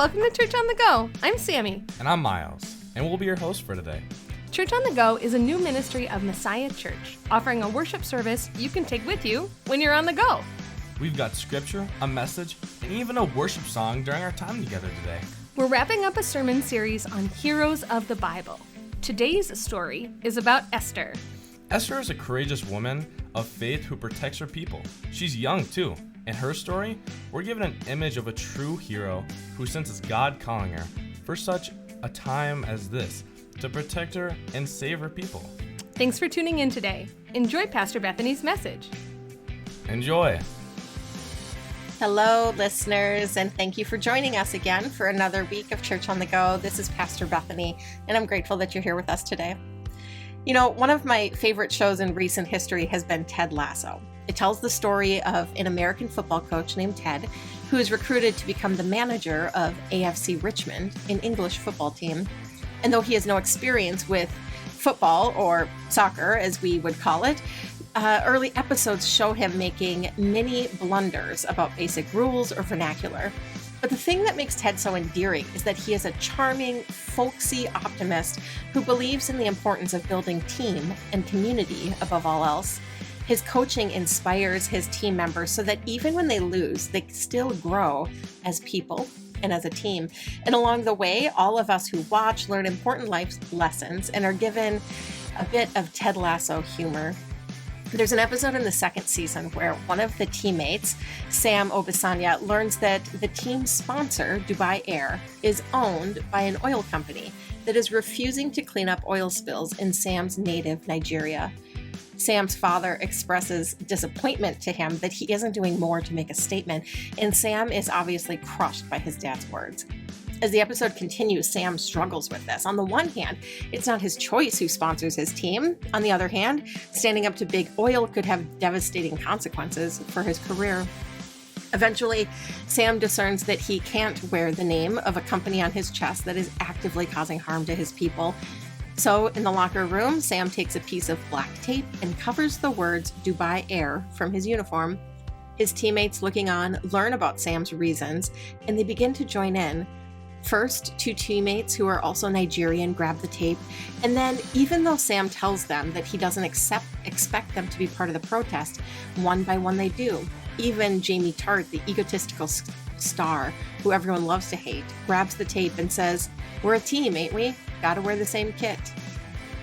welcome to Church on the Go. I'm Sammy. And I'm Miles, and we'll be your host for today. Church on the Go is a new ministry of Messiah Church, offering a worship service you can take with you when you're on the go. We've got scripture, a message, and even a worship song during our time together today. We're wrapping up a sermon series on heroes of the Bible. Today's story is about Esther. Esther is a courageous woman of faith who protects her people. She's young too. In her story, we're given an image of a true hero who senses God calling her for such a time as this to protect her and save her people. Thanks for tuning in today. Enjoy Pastor Bethany's message. Enjoy. Hello, listeners, and thank you for joining us again for another week of Church on the Go. This is Pastor Bethany, and I'm grateful that you're here with us today. You know, one of my favorite shows in recent history has been Ted Lasso. It tells the story of an American football coach named Ted, who is recruited to become the manager of AFC Richmond, an English football team. And though he has no experience with football, or soccer as we would call it, early episodes show him making many blunders about basic rules or vernacular. But the thing that makes Ted so endearing is that he is a charming, folksy optimist who believes in the importance of building team and community above all else. His coaching inspires his team members so that even when they lose, they still grow as people and as a team. And along the way, all of us who watch learn important life lessons and are given a bit of Ted Lasso humor. There's an episode in the second season where one of the teammates, Sam Obisanya, learns that the team's sponsor, Dubai Air, is owned by an oil company that is refusing to clean up oil spills in Sam's native Nigeria. Sam's father expresses disappointment to him that he isn't doing more to make a statement, and Sam is obviously crushed by his dad's words. As the episode continues, Sam struggles with this. On the one hand, it's not his choice who sponsors his team. On the other hand, standing up to big oil could have devastating consequences for his career. Eventually, Sam discerns that he can't wear the name of a company on his chest that is actively causing harm to his people. So in the locker room, Sam takes a piece of black tape and covers the words Dubai Air from his uniform. His teammates looking on learn about Sam's reasons, and they begin to join in. First, two teammates who are also Nigerian grab the tape, and then even though Sam tells them that he doesn't expect them to be part of the protest, one by one they do. Even Jamie Tart, the egotistical star who everyone loves to hate, grabs the tape and says, "We're a team, ain't we? Gotta wear the same kit."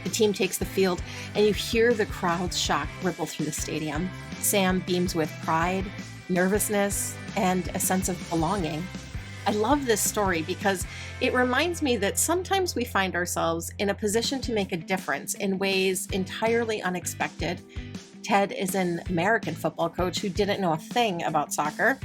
The team takes the field, and you hear the crowd's shock ripple through the stadium. Sam beams with pride, nervousness, and a sense of belonging. I love this story because it reminds me that sometimes we find ourselves in a position to make a difference in ways entirely unexpected. Ted is an American football coach who didn't know a thing about soccer.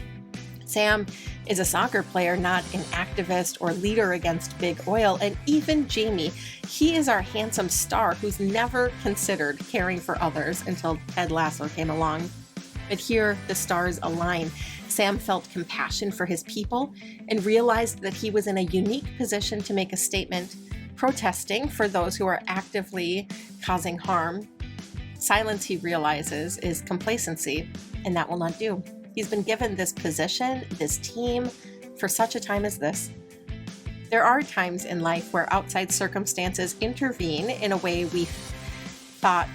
Sam is a soccer player, not an activist or leader against big oil. And even Jamie, he is our handsome star who's never considered caring for others until Ted Lasso came along. But here, the stars align. Sam felt compassion for his people and realized that he was in a unique position to make a statement, protesting for those who are actively causing harm. Silence, he realizes, is complacency, and that will not do. He's been given this position, this team, for such a time as this. There are times in life where outside circumstances intervene in a way we thought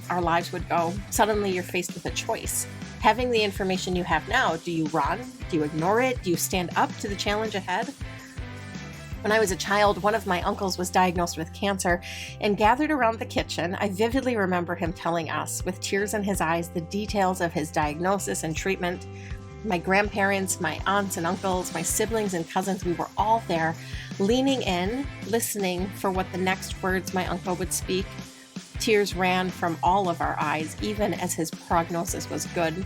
our lives would go. Suddenly you're faced with a choice. Having the information you have now, do you run? Do you ignore it? Do you stand up to the challenge ahead? When I was a child, one of my uncles was diagnosed with cancer, and gathered around the kitchen, I vividly remember him telling us, with tears in his eyes, the details of his diagnosis and treatment. My grandparents, my aunts and uncles, my siblings and cousins, we were all there, leaning in, listening for what the next words my uncle would speak. Tears ran from all of our eyes, even as his prognosis was good.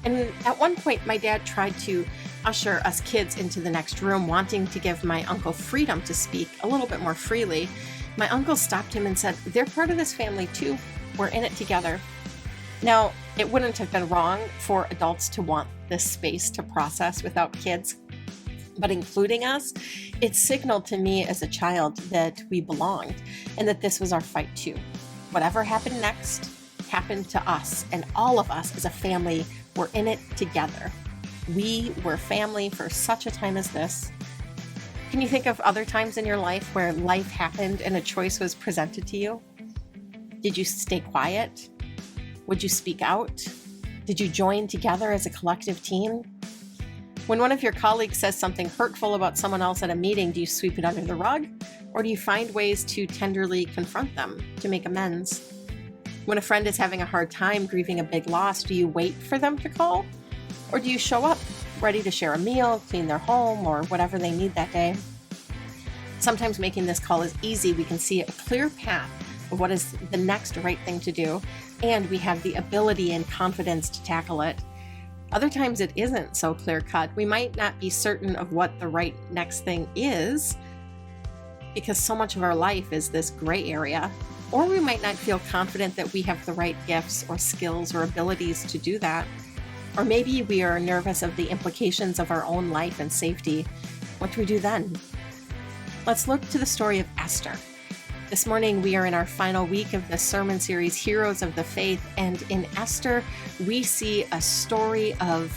And at one point, my dad tried to usher us kids into the next room, wanting to give my uncle freedom to speak a little bit more freely. My uncle stopped him and said, "They're part of this family too. We're in it together." Now, it wouldn't have been wrong for adults to want this space to process without kids, but including us, it signaled to me as a child that we belonged and that this was our fight too. Whatever happened next happened to us, and all of us as a family were in it together. We were family for such a time as this. Can you think of other times in your life where life happened and a choice was presented to you? Did you stay quiet? Would you speak out? Did you join together as a collective team? When one of your colleagues says something hurtful about someone else at a meeting, do you sweep it under the rug? Or do you find ways to tenderly confront them to make amends? When a friend is having a hard time grieving a big loss, do you wait for them to call? Or do you show up, ready to share a meal, clean their home, or whatever they need that day? Sometimes making this call is easy. We can see a clear path of what is the next right thing to do, and we have the ability and confidence to tackle it. Other times it isn't so clear-cut. We might not be certain of what the right next thing is because so much of our life is this gray area, or we might not feel confident that we have the right gifts or skills or abilities to do that. Or maybe we are nervous of the implications of our own life and safety. What do we do then? Let's look to the story of Esther. This morning, we are in our final week of the sermon series, Heroes of the Faith, and in Esther, we see a story of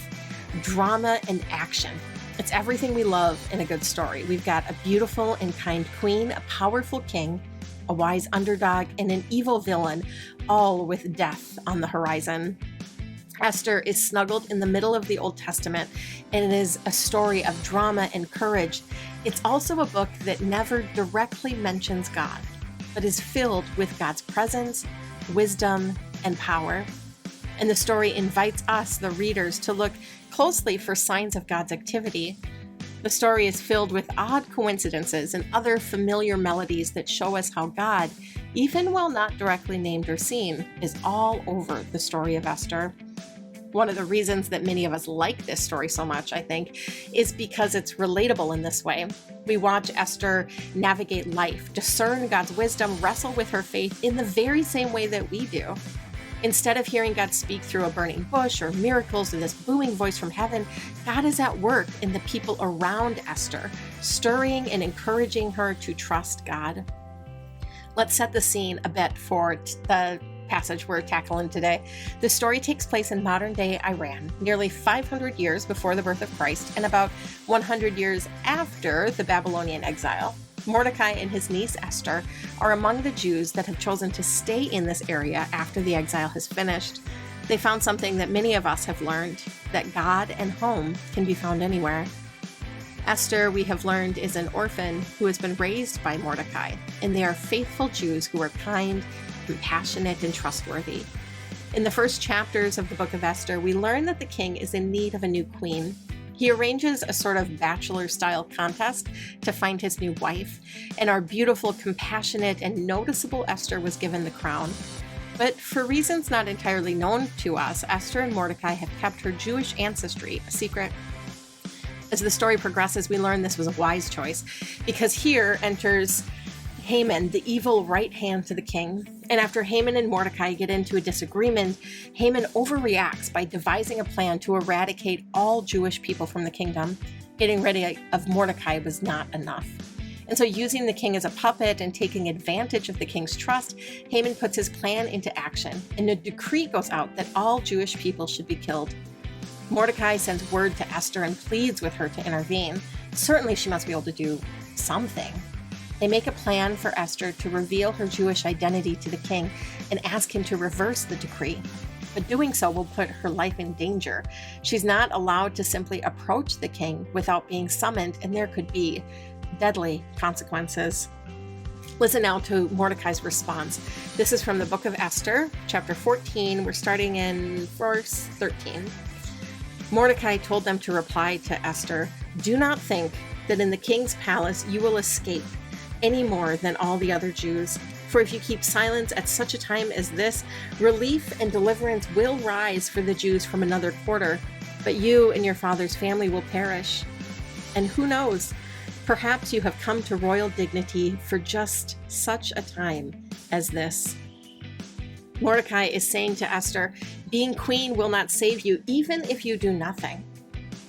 drama and action. It's everything we love in a good story. We've got a beautiful and kind queen, a powerful king, a wise underdog, and an evil villain, all with death on the horizon. Esther is snuggled in the middle of the Old Testament, and it is a story of drama and courage. It's also a book that never directly mentions God, but is filled with God's presence, wisdom, and power. And the story invites us, the readers, to look closely for signs of God's activity. The story is filled with odd coincidences and other familiar melodies that show us how God, even while not directly named or seen, is all over the story of Esther. One of the reasons that many of us like this story so much, I think, is because it's relatable in this way. We watch Esther navigate life, discern God's wisdom, wrestle with her faith in the very same way that we do. Instead of hearing God speak through a burning bush or miracles or this booming voice from heaven, God is at work in the people around Esther, stirring and encouraging her to trust God. Let's set the scene a bit for the passage we're tackling today. The story takes place in modern-day Iran, nearly 500 years before the birth of Christ and about 100 years after the Babylonian exile. Mordecai and his niece Esther are among the Jews that have chosen to stay in this area after the exile has finished. They found something that many of us have learned, that God and home can be found anywhere. Esther, we have learned, is an orphan who has been raised by Mordecai, and they are faithful Jews who are kind, compassionate, and trustworthy. In the first chapters of the book of Esther, we learn that the king is in need of a new queen. He arranges a sort of bachelor-style contest to find his new wife, and our beautiful, compassionate, and noticeable Esther was given the crown. But for reasons not entirely known to us, Esther and Mordecai have kept her Jewish ancestry a secret. As the story progresses, we learn this was a wise choice, because here enters Haman, the evil right hand to the king. And after Haman and Mordecai get into a disagreement, Haman overreacts by devising a plan to eradicate all Jewish people from the kingdom. Getting rid of Mordecai was not enough. And so, using the king as a puppet and taking advantage of the king's trust, Haman puts his plan into action, and a decree goes out that all Jewish people should be killed. Mordecai sends word to Esther and pleads with her to intervene. Certainly she must be able to do something. They make a plan for Esther to reveal her Jewish identity to the king and ask him to reverse the decree. But doing so will put her life in danger. She's not allowed to simply approach the king without being summoned, and there could be deadly consequences. Listen now to Mordecai's response. This is from the book of Esther, chapter 14. We're starting in verse 13. Mordecai told them to reply to Esther, "Do not think that in the king's palace you will escape any more than all the other Jews. For if you keep silence at such a time as this, relief and deliverance will rise for the Jews from another quarter, but you and your father's family will perish. And who knows, perhaps you have come to royal dignity for just such a time as this." Mordecai is saying to Esther, being queen will not save you even if you do nothing.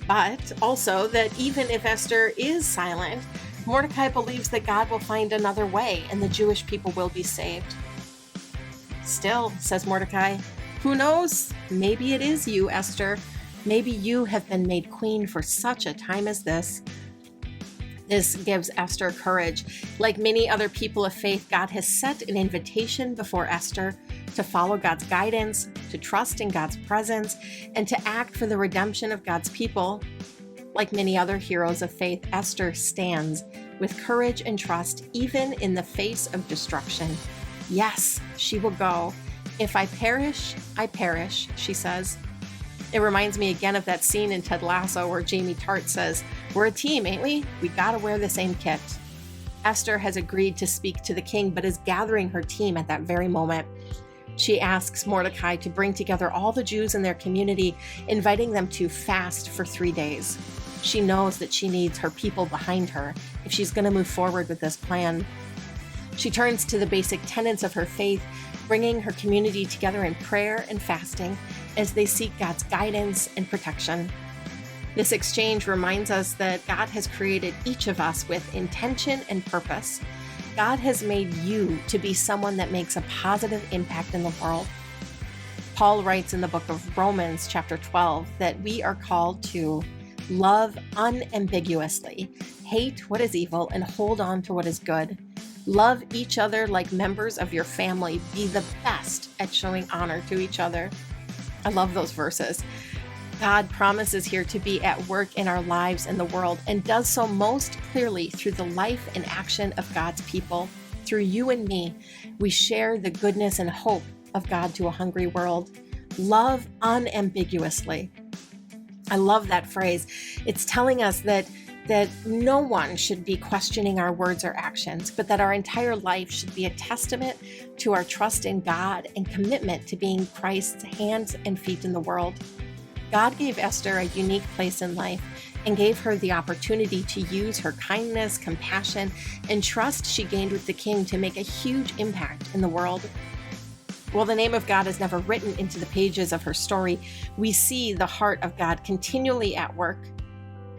But also that even if Esther is silent, Mordecai believes that God will find another way and the Jewish people will be saved. "Still," says Mordecai, "who knows? Maybe it is you, Esther. Maybe you have been made queen for such a time as this." This gives Esther courage. Like many other people of faith, God has set an invitation before Esther to follow God's guidance, to trust in God's presence, and to act for the redemption of God's people. Like many other heroes of faith, Esther stands with courage and trust, even in the face of destruction. Yes, she will go. If I perish, she says. It reminds me again of that scene in Ted Lasso where Jamie Tart says, "We're a team, ain't we? We gotta wear the same kit." Esther has agreed to speak to the king, but is gathering her team at that very moment. She asks Mordecai to bring together all the Jews in their community, inviting them to fast for 3 days. She knows that she needs her people behind her if she's going to move forward with this plan. She turns to the basic tenets of her faith, bringing her community together in prayer and fasting as they seek God's guidance and protection. This exchange reminds us that God has created each of us with intention and purpose. God has made you to be someone that makes a positive impact in the world. Paul writes in the book of Romans, chapter 12, that we are called to love unambiguously, hate what is evil, and hold on to what is good. Love each other like members of your family. Be the best at showing honor to each other. I love those verses. God promises here to be at work in our lives and the world, and does so most clearly through the life and action of God's people. Through you and me, we share the goodness and hope of God to a hungry world. Love unambiguously. I love that phrase. It's telling us that no one should be questioning our words or actions, but that our entire life should be a testament to our trust in God and commitment to being Christ's hands and feet in the world. God gave Esther a unique place in life and gave her the opportunity to use her kindness, compassion, and trust she gained with the king to make a huge impact in the world. While the name of God is never written into the pages of her story, we see the heart of God continually at work.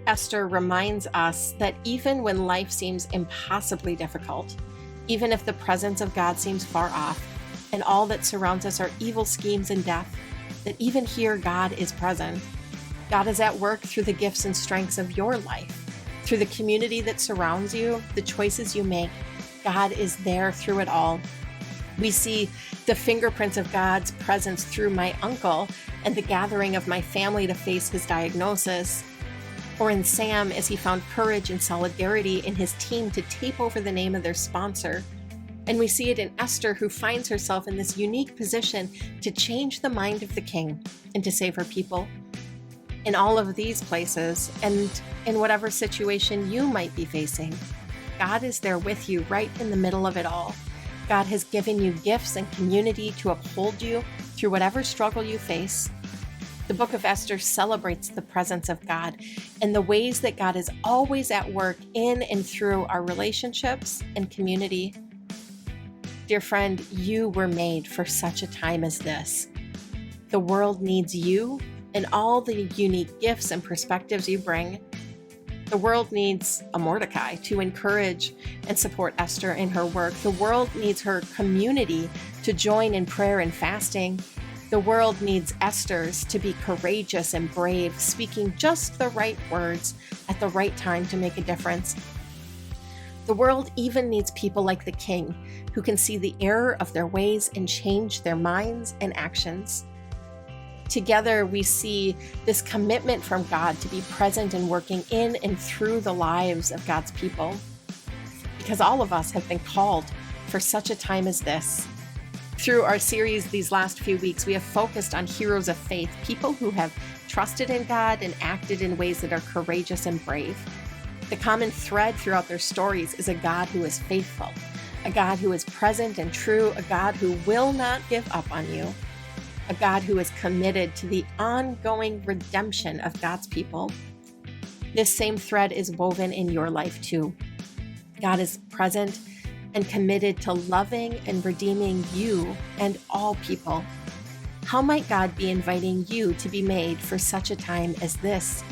Esther reminds us that even when life seems impossibly difficult, even if the presence of God seems far off, and all that surrounds us are evil schemes and death, that even here God is present. God is at work through the gifts and strengths of your life, through the community that surrounds you, the choices you make. God is there through it all. We see the fingerprints of God's presence through my uncle and the gathering of my family to face his diagnosis, or in Sam as he found courage and solidarity in his team to tape over the name of their sponsor. And we see it in Esther, who finds herself in this unique position to change the mind of the king and to save her people. In all of these places, and in whatever situation you might be facing, God is there with you right in the middle of it all. God has given you gifts and community to uphold you through whatever struggle you face. The book of Esther celebrates the presence of God and the ways that God is always at work in and through our relationships and community. Dear friend, you were made for such a time as this. The world needs you and all the unique gifts and perspectives you bring. The world needs a Mordecai to encourage and support Esther in her work. The world needs her community to join in prayer and fasting. The world needs Esthers to be courageous and brave, speaking just the right words at the right time to make a difference. The world even needs people like the king, who can see the error of their ways and change their minds and actions. Together, we see this commitment from God to be present and working in and through the lives of God's people, because all of us have been called for such a time as this. Through our series these last few weeks, we have focused on heroes of faith, people who have trusted in God and acted in ways that are courageous and brave. The common thread throughout their stories is a God who is faithful, a God who is present and true, a God who will not give up on you, a God who is committed to the ongoing redemption of God's people. This same thread is woven in your life too. God is present and committed to loving and redeeming you and all people. How might God be inviting you to be made for such a time as this?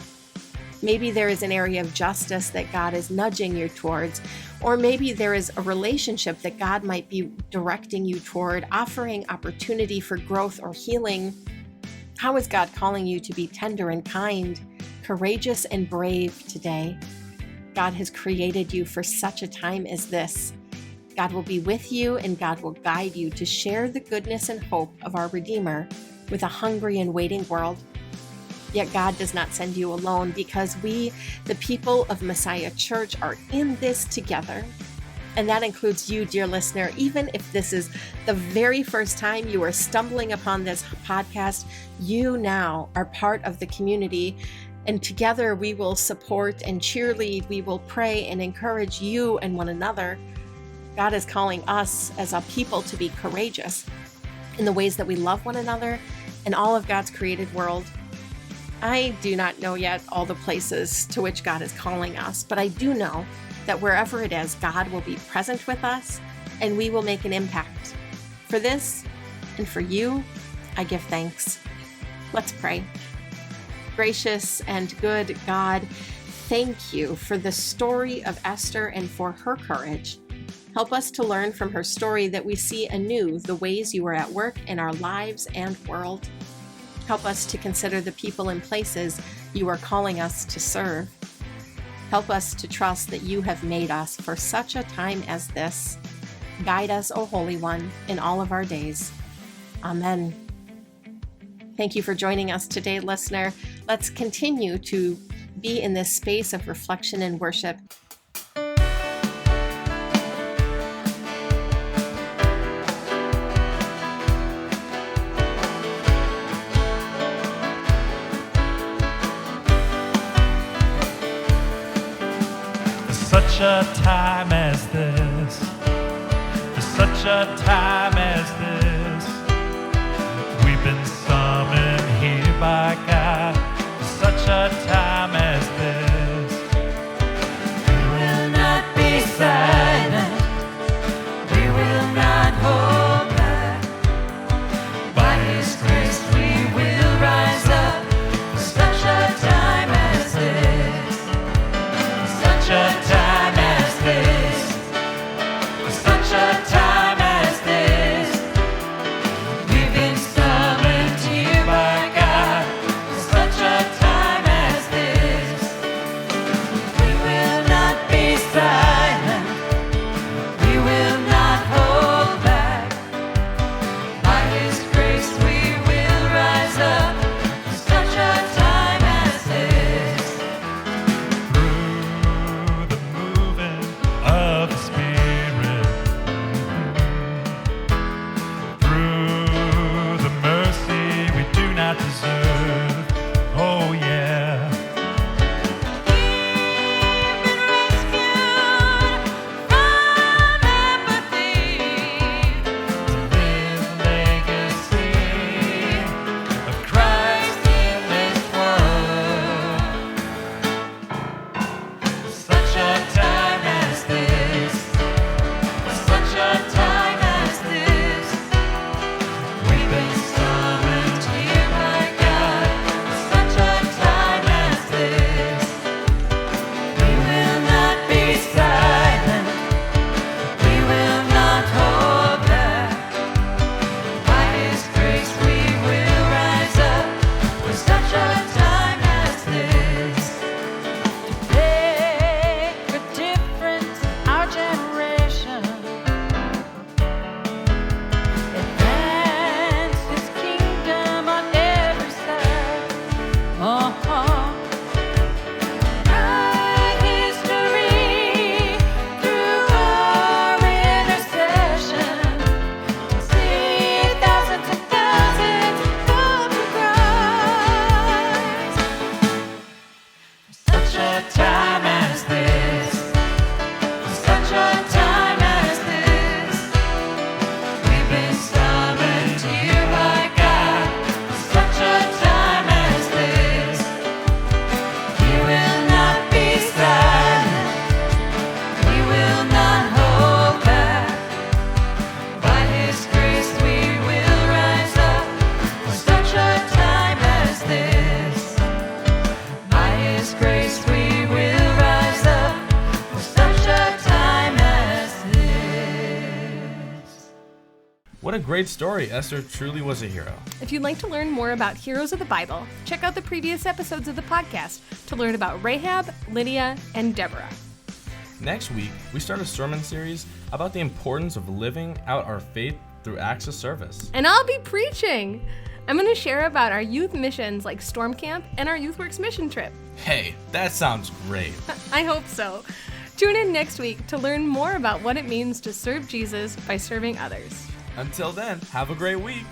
Maybe there is an area of justice that God is nudging you towards, or maybe there is a relationship that God might be directing you toward, offering opportunity for growth or healing. How is God calling you to be tender and kind, courageous and brave today? God has created you for such a time as this. God will be with you and God will guide you to share the goodness and hope of our Redeemer with a hungry and waiting world. Yet God does not send you alone, because we, the people of Messiah Church, are in this together. And that includes you, dear listener. Even if this is the very first time you are stumbling upon this podcast, you now are part of the community. And together we will support and cheerlead. We will pray and encourage you and one another. God is calling us as a people to be courageous in the ways that we love one another and all of God's created world. I do not know yet all the places to which God is calling us, but I do know that wherever it is, God will be present with us and we will make an impact. For this and for you, I give thanks. Let's pray. Gracious and good God, thank you for the story of Esther and for her courage. Help us to learn from her story that we see anew the ways you are at work in our lives and world. Help us to consider the people and places you are calling us to serve. Help us to trust that you have made us for such a time as this. Guide us, O Holy One, in all of our days. Amen. Thank you for joining us today, listener. Let's continue to be in this space of reflection and worship. Such a time as this, for such a time as this, we've been summoned here by God, for such a time as this. We will not be silent, we will not hold back. By His grace we will rise up, for such a time as this, such a time. Such a time as this, we've been summoned here by God. Such a time as this, we will not be silent, we will not hold back. By His grace we will rise up. Such a time as this, through the moving of the Spirit. Deserve. Oh yeah. We've been rescued from apathy to live legacy of Christ in this world. Such a time as this, such a time as this, we've been summoned here. Such a time as this, we will not be silent, we will not hold back. By His grace we will rise up for such a time as this. To make a difference in our generation, advance His kingdom on every side. Write history through our intercession. See thousands and thousands come to Christ. Such a time as this, such a time as this, we've been summoned here by God. Such a time as this, we will not be silent, we will not hold back. By His grace we will rise up for such a time as this. By His grace we will rise up for such a time as this. What a great story. Esther truly was a hero. If you'd like to learn more about heroes of the Bible, check out the previous episodes of the podcast to learn about Rahab, Lydia, and Deborah. Next week, we start a sermon series about the importance of living out our faith through acts of service. And I'll be preaching. I'm going to share about our youth missions like Storm Camp and our YouthWorks mission trip. Hey, that sounds great. I hope so. Tune in next week to learn more about what it means to serve Jesus by serving others. Until then, have a great week.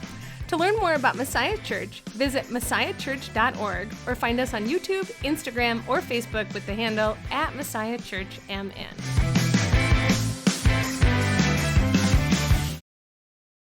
To learn more about Messiah Church, visit messiahchurch.org or find us on YouTube, Instagram, or Facebook with the handle @MessiahChurchMN.